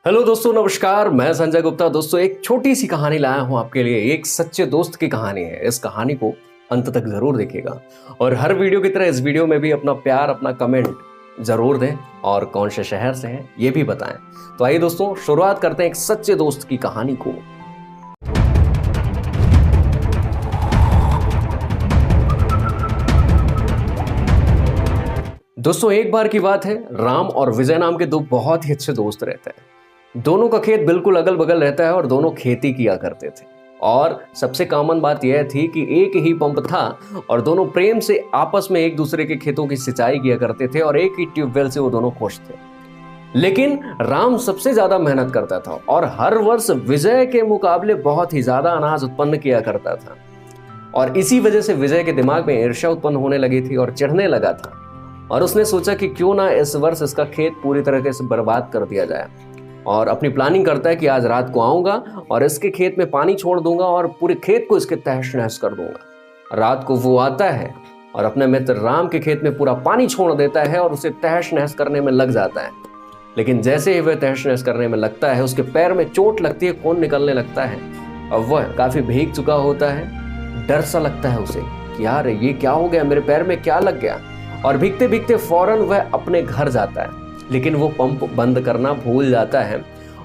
Hello दोस्तों, नमस्कार। मैं संजय गुप्ता। दोस्तों, एक छोटी सी कहानी लाया हूं आपके लिए। एक सच्चे दोस्त की कहानी है। इस कहानी को अंत तक जरूर देखिएगा और हर वीडियो की तरह इस वीडियो में भी अपना प्यार, अपना कमेंट जरूर दें और कौन से शहर से हैं ये भी बताएं। तो आइए दोस्तों, शुरुआत करते हैं एक सच्चे दोस्त की कहानी को। दोस्तों, एक बार की बात है, राम और विजय नाम के दो बहुत ही अच्छे दोस्त रहते हैं। दोनों का खेत बिल्कुल अगल बगल रहता है और दोनों खेती किया करते थे। और सबसे कॉमन बात यह थी कि एक ही पंप था और दोनों प्रेम से आपस में एक दूसरे के खेतों की सिंचाई किया करते थे और एक ही ट्यूबवेल से वो दोनों खुश थे। लेकिन राम सबसे ज्यादा मेहनत करता था और हर वर्ष विजय के मुकाबले बहुत ही ज्यादा अनाज उत्पन्न किया करता था। और इसी वजह से विजय के दिमाग में ईर्ष्या उत्पन्न होने लगी थी और चिढ़ने लगा था। और उसने सोचा कि क्यों ना इस वर्ष इसका खेत पूरी तरीके से बर्बाद कर दिया जाए। और अपनी प्लानिंग करता है कि आज रात को आऊंगा और इसके खेत में पानी छोड़ दूंगा और पूरे खेत को इसके तहस नहस कर दूंगा। रात को वो आता है और अपने मित्र राम के खेत में पूरा पानी छोड़ देता है और उसे तहस नहस करने में लग जाता है। लेकिन जैसे ही वह तहस नहस करने में लगता है, उसके पैर में चोट लगती है, खून निकलने लगता है और वह काफी भीग चुका होता है। डर सा लगता है उसे कि यार ये क्या हो गया, मेरे पैर में क्या लग गया। और भीगते भीगते फौरन वह अपने घर जाता है, लेकिन वो पंप बंद करना भूल जाता है।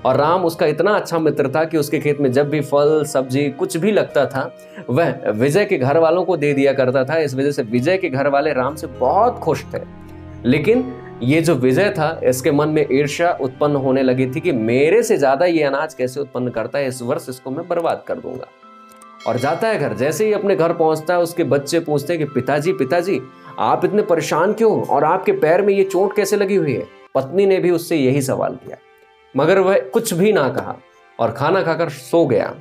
और राम उसका इतना अच्छा मित्र था कि उसके खेत में जब भी फल सब्जी कुछ भी लगता था वह विजय के घर वालों को दे दिया करता था। इस वजह से विजय के घर वाले राम से बहुत खुश थे। लेकिन ये जो विजय था, इसके मन में ईर्ष्या उत्पन्न होने लगी थी कि मेरे से ज्यादा ये अनाज कैसे उत्पन्न करता है, इस वर्ष इसको मैं बर्बाद कर दूंगा। और जाता है घर। जैसे ही अपने घर पहुंचता है, उसके बच्चे पूछते हैं कि पिताजी पिताजी आप इतने परेशान क्यों और आपके पैर में ये चोट कैसे लगी हुई है। पत्नी ने भी उससे यही सवाल किया, मगर वह कुछ भी ना कहा और खाना खाकर सो गया।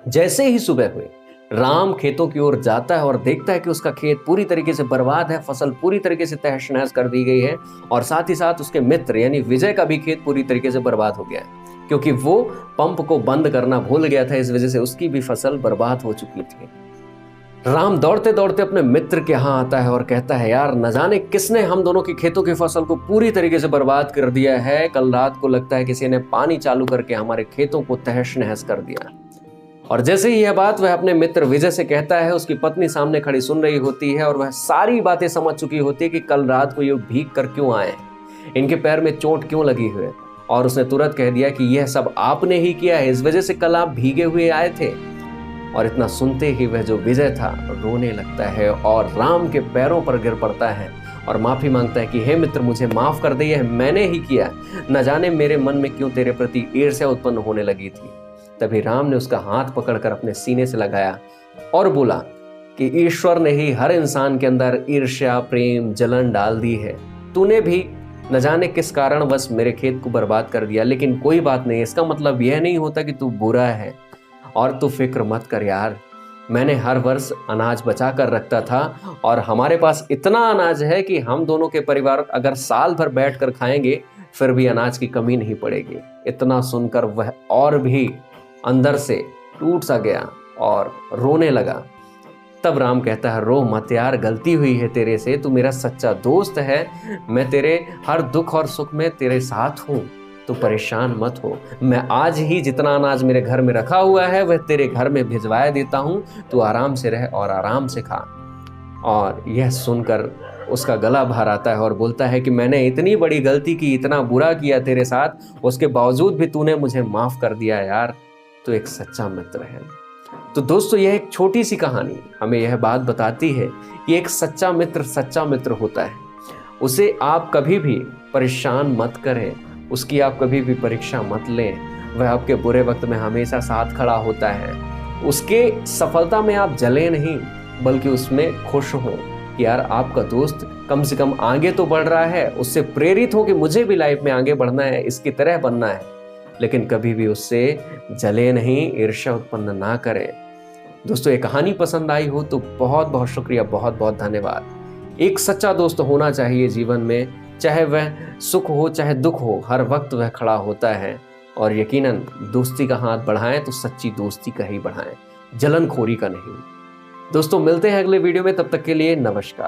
जैसे ही सुबह हुई, राम खेतों की ओर जाता है और देखता है कि उसका खेत पूरी तरीके से बर्बाद है, फसल पूरी तरीके से तहस नहस कर दी गई है और साथ ही साथ उसके मित्र यानी विजय का भी खेत पूरी तरीके से बर्बाद हो गया है, क्योंकि वो पंप को बंद करना भूल गया था। इस वजह से उसकी भी फसल बर्बाद हो चुकी थी। राम दौड़ते दौड़ते अपने मित्र के यहाँ आता है और कहता है, यार न जाने किसने हम दोनों की खेतों की फसल को पूरी तरीके से बर्बाद कर दिया है। कल रात को लगता है किसी ने पानी चालू करके हमारे खेतों को तहस नहस कर दिया। और जैसे ही यह बात वह अपने मित्र विजय से कहता है, उसकी पत्नी सामने खड़ी सुन रही होती है और वह सारी बातें समझ चुकी होती है कि कल रात को ये भीग कर क्यों आए, इनके पैर में चोट क्यों लगी हुई है। और उसने तुरंत कह दिया कि यह सब आपने ही किया है, इस वजह से कल आप भीगे हुए आए थे। और इतना सुनते ही वह जो विजय था रोने लगता है और राम के पैरों पर गिर पड़ता है और माफी मांगता है कि हे मित्र, मुझे माफ कर दे, यह मैंने ही किया। न जाने मेरे मन में क्यों तेरे प्रति ईर्ष्या उत्पन्न होने लगी थी। तभी राम ने उसका हाथ पकड़कर अपने सीने से लगाया और बोला कि ईश्वर ने ही हर इंसान के अंदर ईर्ष्या, प्रेम, जलन डाल दी है। तूने भी न जाने किस कारणवश मेरे खेत को बर्बाद कर दिया, लेकिन कोई बात नहीं, इसका मतलब यह नहीं होता कि तू बुरा है। और तू फिक्र मत कर यार, मैंने हर वर्ष अनाज बचा कर रखता था और हमारे पास इतना अनाज है कि हम दोनों के परिवार अगर साल भर बैठकर खाएंगे फिर भी अनाज की कमी नहीं पड़ेगी। इतना सुनकर वह और भी अंदर से टूट सा गया और रोने लगा। तब राम कहता है, रो मत यार, गलती हुई है तेरे से, तू मेरा सच्चा दोस्त है, मैं तेरे हर दुख और सुख में तेरे साथ हूँ, तू परेशान मत हो। मैं आज ही जितना अनाज मेरे घर में रखा हुआ है वह तेरे घर में भिजवाया देता हूँ, तू आराम से रह और आराम से खा। और यह सुनकर उसका गला भर आता है और बोलता है कि मैंने इतनी बड़ी गलती की, इतना बुरा किया तेरे साथ, उसके बावजूद भी तूने मुझे माफ कर दिया यार, तू एक सच्चा मित्र है। तो दोस्तों, यह एक छोटी सी कहानी हमें यह बात बताती है कि एक सच्चा मित्र होता है। उसे आप कभी भी परेशान मत करें, उसकी आप कभी भी परीक्षा मत लें। वह आपके बुरे वक्त में हमेशा साथ खड़ा होता है। उसके सफलता में आप जले नहीं, बल्कि उसमें खुश हो कि यार आपका दोस्त कम से कम आगे तो बढ़ रहा है। उससे प्रेरित हो कि मुझे भी लाइफ में आगे बढ़ना है, इसकी तरह बनना है। लेकिन कभी भी उससे जले नहीं, ईर्ष्या उत्पन्न ना करें। दोस्तों, ये कहानी पसंद आई हो तो बहुत बहुत शुक्रिया, बहुत बहुत धन्यवाद। एक सच्चा दोस्त होना चाहिए जीवन में, चाहे वह सुख हो चाहे दुख हो, हर वक्त वह खड़ा होता है। और यकीनन दोस्ती का हाथ बढ़ाएं तो सच्ची दोस्ती का ही बढ़ाएं, जलनखोरी का नहीं। दोस्तों, मिलते हैं अगले वीडियो में, तब तक के लिए नमस्कार।